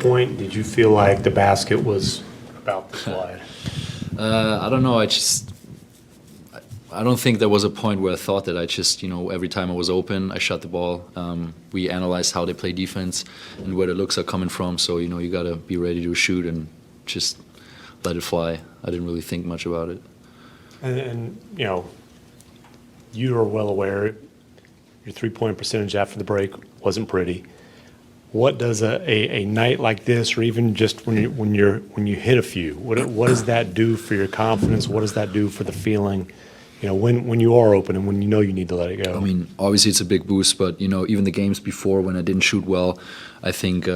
point did you feel like the basket was about to slide? I don't know. I don't think there was a point where I thought that. I just, every time I was open, I shot the ball. We analyzed how they play defense and where the looks are coming from. So, you got to be ready to shoot and just let it fly. I didn't really think much about it. And you are well aware your three-point percentage after the break wasn't pretty. What does a night like this, or even just when you hit a few, what does that do for your confidence? What does that do for the feeling, when you are open and when you know you need to let it go? I mean, obviously it's a big boost, but even the games before when I didn't shoot well, I think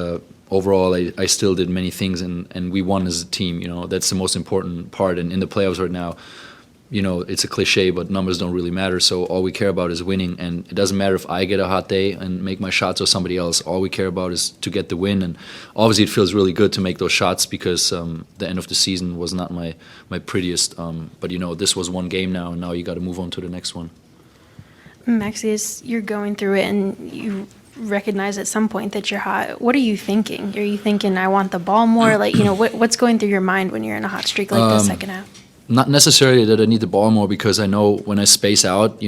overall I still did many things and we won as a team. That's the most important part. And in the playoffs right now, it's a cliche, but numbers don't really matter. So all we care about is winning. And it doesn't matter if I get a hot day and make my shots or somebody else. All we care about is to get the win. And obviously it feels really good to make those shots because the end of the season was not my prettiest. But, this was one game now, and now you got to move on to the next one. Maxi, as you're going through it and you recognize at some point that you're hot, what are you thinking? Are you thinking, I want the ball more? What's going through your mind when you're in a hot streak like this second half? Not necessarily that I need the ball more, because I know when I space out,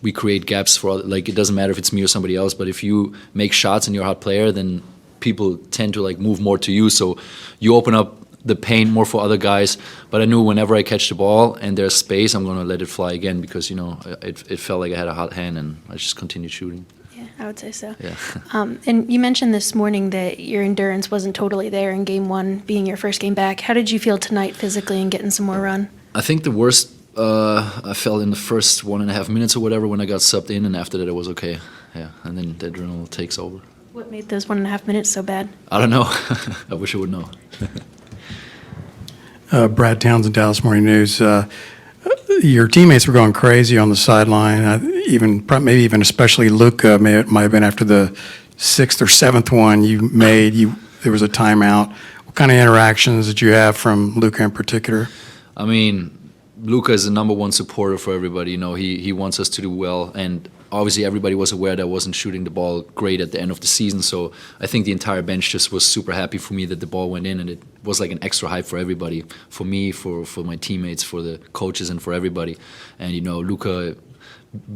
we create gaps for it doesn't matter if it's me or somebody else, but if you make shots and you're a hot player, then people tend to move more to you, so you open up the paint more for other guys. But I knew whenever I catch the ball and there's space, I'm going to let it fly again, because it felt like I had a hot hand and I just continued shooting. Yeah, I would say so. Yeah. And you mentioned this morning that your endurance wasn't totally there in game one, being your first game back. How did you feel tonight physically and getting some more run? I think the worst I felt in the first 1.5 minutes or whatever when I got subbed in, and after that it was okay. Yeah, and then the adrenaline takes over. What made those 1.5 minutes so bad? I don't know. I wish I would know. Brad Townsend, Dallas Morning News. Your teammates were going crazy on the sideline. Maybe even especially Luka. It might have been after the 6th or 7th one you made. There was a timeout. What kind of interactions did you have from Luka in particular? I mean, Luka is the number one supporter for everybody. He wants us to do well, and obviously everybody was aware that I wasn't shooting the ball great at the end of the season. So I think the entire bench just was super happy for me that the ball went in, and it was like an extra hype for everybody, for me, for my teammates, for the coaches, and for everybody. And Luka,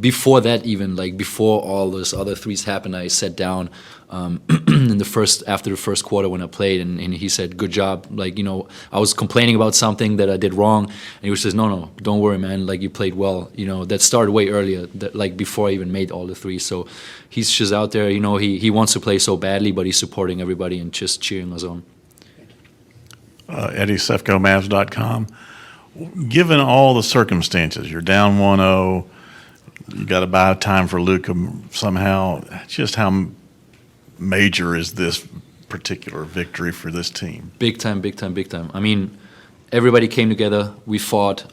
before that, even before all those other threes happened, I sat down after the first quarter when I played, and he said, "Good job." I was complaining about something that I did wrong, and he was says, "No, don't worry, man. You played well." That started way earlier, before I even made all the threes. So he's just out there. He wants to play so badly, but he's supporting everybody and just cheering us on. Eddie Sefko, Mavs.com. Given all the circumstances, you're down 1-0. You got to buy time for Luka somehow. Just how major is this particular victory for this team? Big time, big time, big time. I mean, everybody came together. We fought.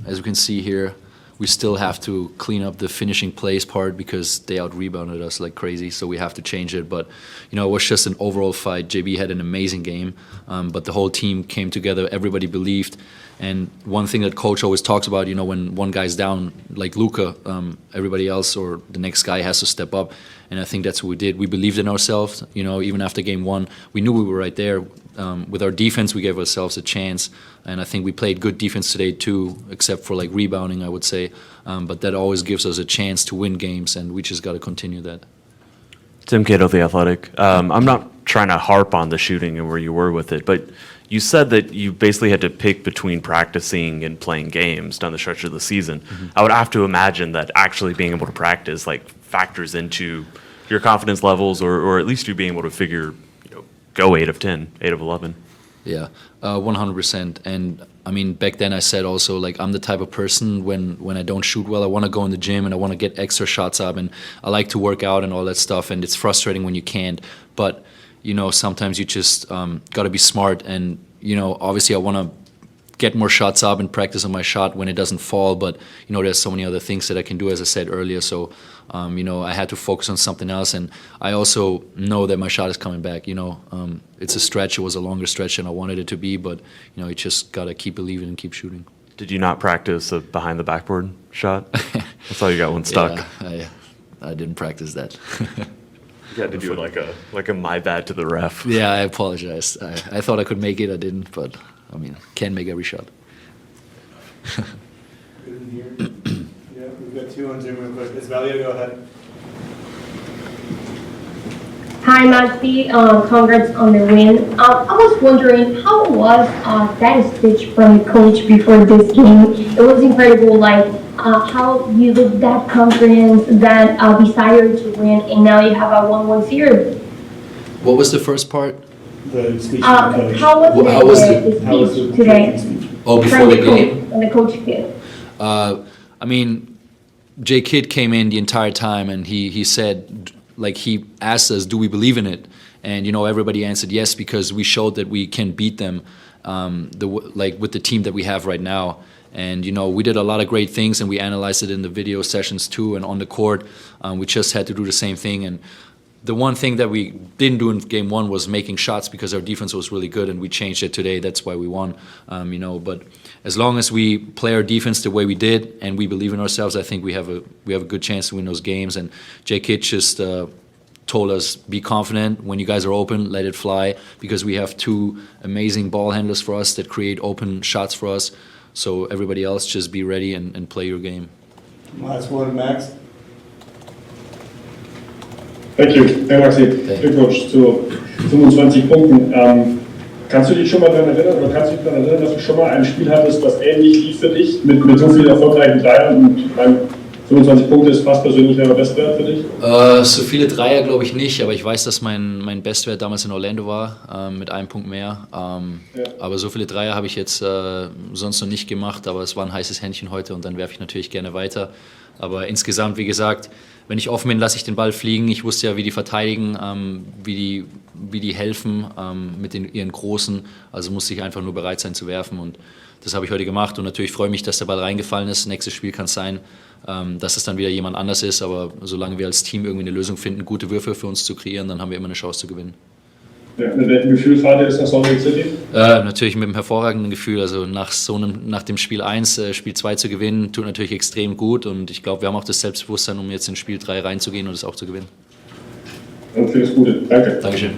As we can see here, we still have to clean up the finishing plays part because they out-rebounded us like crazy, so we have to change it. But, it was just an overall fight. JB had an amazing game, but the whole team came together. Everybody believed. And one thing that coach always talks about, when one guy's down, like Luka, everybody else or the next guy has to step up. And I think that's what we did. We believed in ourselves. Even after game one, we knew we were right there. With our defense, we gave ourselves a chance. And I think we played good defense today too, except for rebounding, I would say. But that always gives us a chance to win games, and we just got to continue that. Tim Cato, The Athletic. I'm not trying to harp on the shooting and where you were with it, but you said that you basically had to pick between practicing and playing games down the stretch of the season. Mm-hmm. I would have to imagine that actually being able to practice factors into your confidence levels, or at least you being able to figure, go 8 of 10, 8 of 11. Yeah, 100%. And I mean, back then I said also, I'm the type of person when I don't shoot well, I want to go in the gym and I want to get extra shots up, and I like to work out and all that stuff, and it's frustrating when you can't. But, sometimes you just got to be smart, and, obviously I want to get more shots up and practice on my shot when it doesn't fall, but, there's so many other things that I can do, as I said earlier. So, I had to focus on something else, and I also know that my shot is coming back. It's a stretch. It was a longer stretch than I wanted it to be, but, you just got to keep believing and keep shooting. Did you not practice a behind the backboard shot? I saw you got one stuck. Yeah, I didn't practice that. You had to do like a my bad to the ref. Yeah, I apologize. I thought I could make it, I didn't, but I mean, can't make every shot. Yeah, we've got two on Zoom real quick. Isvalia, go ahead. Hi, Maxi. Congrats on the win. I was wondering, how was that speech from the coach before this game? It was incredible, like how you look that confidence, that desire to win, and now you have a 1-1 series. What was the first part? The speech from the coach. How was How was How was the the speech today? speech? Oh, before From the the game? coach, and the coach field. I mean, J. Kidd came in the entire time and he said, like, he asked us, do we believe in it? And, you know, everybody answered yes, because we showed that we can beat them with the team that we have right now. And, you know, we did a lot of great things and we analyzed it in the video sessions too and on the court. We just had to do the same thing. And the one thing that we didn't do in game one was making shots, because our defense was really good and we changed it today. That's why we won, you know. But as long as we play our defense the way we did and we believe in ourselves, I think we have a good chance to win those games. And J. Kidd just told us, be confident. When you guys are open, let it fly, because we have two amazing ball handlers for us that create open shots for us. So everybody else, just be ready and play your game. Last one, Max. Thank you. Hey Maxi, Glückwunsch zu 25 Punkten. Kannst du dich schon mal daran erinnern, oder kannst du dich daran erinnern, dass du schon mal ein Spiel hattest, das ähnlich lief für dich, mit so vielen erfolgreichen Dreiern, und 25 Punkte ist fast persönlich der Bestwert für dich? So viele Dreier glaube ich nicht, aber ich weiß, dass mein Bestwert damals in Orlando war, mit einem Punkt mehr. Aber so viele Dreier habe ich jetzt sonst noch nicht gemacht, aber es war ein heißes Händchen heute und dann werfe ich natürlich gerne weiter. Aber insgesamt, wie gesagt, wenn ich offen bin, lasse ich den Ball fliegen. Ich wusste ja, wie die verteidigen, wie die helfen mit ihren Großen. Also musste ich einfach nur bereit sein zu werfen und das habe ich heute gemacht. Und natürlich freue ich mich, dass der Ball reingefallen ist. Nächstes Spiel kann es sein, dass es dann wieder jemand anders ist. Aber solange wir als Team irgendwie eine Lösung finden, gute Würfe für uns zu kreieren, dann haben wir immer eine Chance zu gewinnen. Ja, mit welchem Gefühl fahrt ihr jetzt nach Salt Lake City? Natürlich mit einem hervorragenden Gefühl. Also nach dem Spiel 1, Spiel 2 zu gewinnen, tut natürlich extrem gut. Und ich glaube, wir haben auch das Selbstbewusstsein, um jetzt in Spiel 3 reinzugehen und es auch zu gewinnen. Und vieles Gute. Danke. Dankeschön.